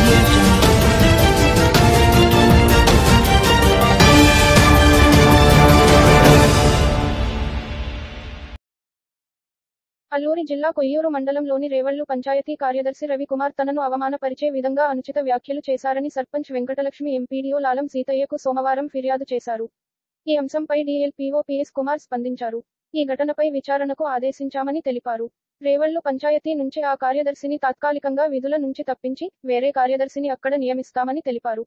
Audio Jungle. Alluri జిల్లా కొయ్యూరు మండలంలోని రేవళ్లు పంచాయతీ కార్యదర్శి రవికుమార్ తనను అవమానపరిచే విధంగా అనుచిత వ్యాఖ్యలు చేశారని సర్పంచ్ వెంకటలక్ష్మి ఎంపీడీఓ లాలం సీతయ్యకు సోమవారం ఫిర్యాదు చేశారు. ఈ అంశంపై డీఎల్పీఓ పీఎస్ కుమార్ స్పందించారు. ఈ ఘటనపై విచారణకు ఆదేశించామని తెలిపారు. రేవళ్లు పంచాయతీ నుంచి ఆ కార్యదర్శిని తాత్కాలికంగా విధుల నుంచి తప్పించి వేరే కార్యదర్శిని అక్కడ నియమిస్తామని తెలిపారు.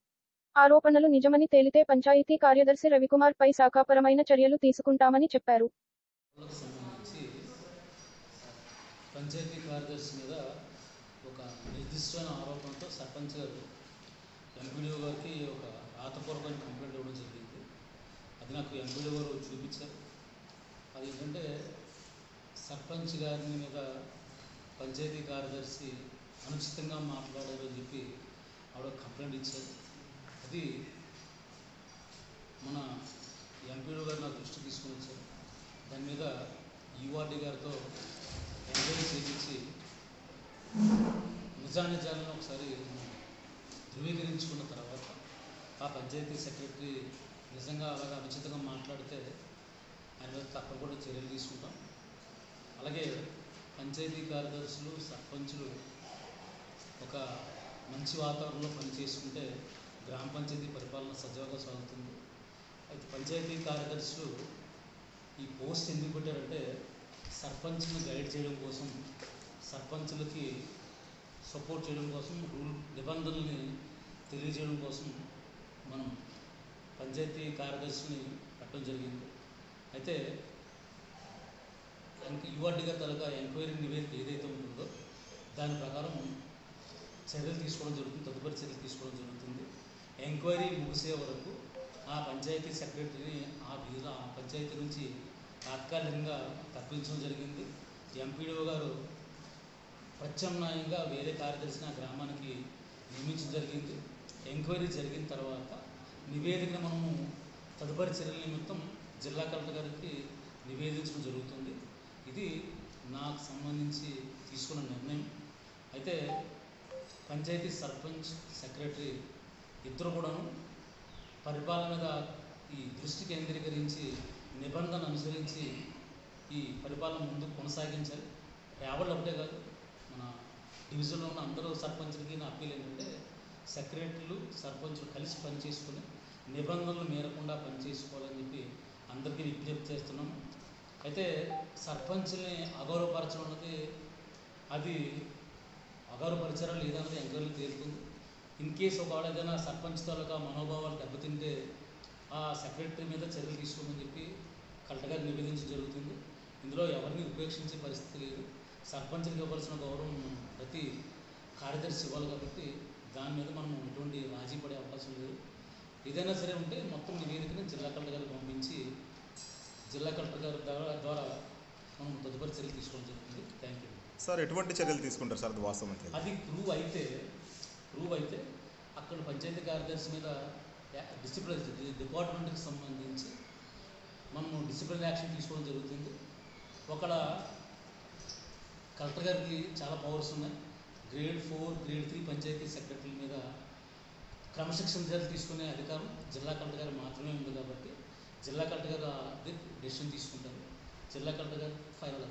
ఆరోపణలు నిజమని తేలితే పంచాయతీ కార్యదర్శి రవికుమార్ పై శాఖాపరమైన చర్యలు తీసుకుంటామని చెప్పారు. పంచాయతీ కార్యదర్శి మీద ఒక నిర్దిష్టమైన ఆరోపణతో సర్పంచ్ గారు ఎంపీడీఓ గారికి ఒక రాతపూర్వకమైన కంప్లైంట్ ఇవ్వడం జరిగింది. అది నాకు ఎంపీడీఓ గారు చూపించారు. అది ఏంటంటే సర్పంచ్ గారి మీద పంచాయతీ కార్యదర్శి అనుచితంగా మాట్లాడారు అని చెప్పి ఆవిడ కంప్లైంట్ ఇచ్చారు. అది మన ఎంపీడీఓ గారు నా దృష్టికి తీసుకుని వచ్చారు. దాని మీద ఈవార్డీ గారితో ఎంక్వైరీ చేయించి నిజానిజాలను ఒకసారి ధృవీకరించుకున్న తర్వాత ఆ పంచాయతీ సెక్రటరీ నిజంగా అలాగా అనుచితంగా మాట్లాడితే ఆయన మీద తప్పకుండా చర్యలు తీసుకుంటాం. అలాగే పంచాయతీ కార్యదర్శులు సర్పంచులు ఒక మంచి వాతావరణంలో పనిచేసుకుంటే గ్రామ పంచాయతీ పరిపాలన సజావుగా సాగుతుంది. అయితే పంచాయతీ కార్యదర్శులు ఈ పోస్ట్ ఎందుకు పెట్టారంటే సర్పంచ్ని గైడ్ చేయడం కోసం, సర్పంచులకి సపోర్ట్ చేయడం కోసం, రూల్ నిబంధనల్ని తెలియజేయడం కోసం మనం పంచాయతీ కార్యదర్శిని పెట్టడం జరిగింది. అయితే ఈవార్డీగా తలగా ఎంక్వైరీ నివేదిక ఏదైతే ఉంటుందో దాని ప్రకారం చర్యలు తీసుకోవడం జరుగుతుంది, తదుపరి చర్యలు తీసుకోవడం జరుగుతుంది. ఎంక్వైరీ ముగిసే వరకు ఆ పంచాయతీ సెక్రటరీని ఆ పంచాయతీ నుంచి తాత్కాలికంగా తప్పించడం జరిగింది. ఎంపీడీఓ గారు ప్రత్యామ్నాయంగా వేరే కార్యదర్శిని ఆ గ్రామానికి నియమించడం జరిగింది. ఎంక్వైరీ జరిగిన తర్వాత నివేదికను మనము తదుపరి చర్యల నిమిత్తం జిల్లా కలెక్టర్ గారికి నివేదించడం జరుగుతుంది. ఇది నాకు సంబంధించి తీసుకున్న నిర్ణయం. అయితే పంచాయతీ సర్పంచ్ సెక్రటరీ ఇద్దరు కూడాను పరిపాలన మీద ఈ దృష్టి కేంద్రీకరించి నిబంధన అనుసరించి ఈ పరిపాలన ముందుకు కొనసాగించాలి. రేవళ్ళు ఒకటే కాదు, మన డివిజన్లో ఉన్న అందరూ సర్పంచులకి నా అప్పీల్ ఏంటంటే సెక్రటరీలు సర్పంచులు కలిసి పనిచేసుకుని నిబంధనలు మేరకుండా పనిచేసుకోవాలని చెప్పి అందరికీ విజ్ఞప్తి చేస్తున్నాం. అయితే సర్పంచుల్ని అగౌరవపరచడం అన్నది అది అగౌరవపరిచారా లేదా అన్నది ఎంక్వైరీలో తేలుతుంది. ఇన్ కేసు ఒకవేళ ఏదైనా సర్పంచ్ తాలూకా మనోభావాలు దెబ్బతింటే ఆ సెక్రటరీ మీద చర్యలు తీసుకోమని చెప్పి కలెక్టర్ గారు నివేదించడం జరుగుతుంది. ఇందులో ఎవరిని ఉపేక్షించే పరిస్థితి లేదు. సర్పంచ్కి ఇవ్వాల్సిన గౌరవం ప్రతి కార్యదర్శి ఇవ్వాలి కాబట్టి దాని మీద మనం ఎటువంటి రాజీ పడే అవకాశం లేదు. ఏదైనా సరే ఉంటే మొత్తం నివేదికను జిల్లా కలెక్టర్ గారికి పంపించి జిల్లా కలెక్టర్ గారి ద్వారా మనం తదుపరి చర్యలు తీసుకోవడం జరుగుతుంది. Thank you sir. ఎటువంటి చర్యలు తీసుకుంటారు సార్? అది వాస్తవం అది ప్రూవ్ అయితే అక్కడ పంచాయతీ కార్యదర్శి మీద డిపార్ట్మెంట్కి సంబంధించి మనము డిసిప్లినరీ యాక్షన్ తీసుకోవడం జరుగుతుంది. ఒకవేళ కలెక్టర్ గారికి చాలా పవర్స్ ఉన్నాయి. గ్రేడ్ 4, గ్రేడ్ 3 పంచాయతీ సెక్రటరీల మీద క్రమశిక్షణ చర్యలు తీసుకునే అధికారం జిల్లా కలెక్టర్ గారు మాత్రమే ఉంది కాబట్టి జిల్లా కలెక్టర్ గారు డెసిషన్ తీసుకుంటారు. జిల్లా కలెక్టర్ గారు ఫైనల్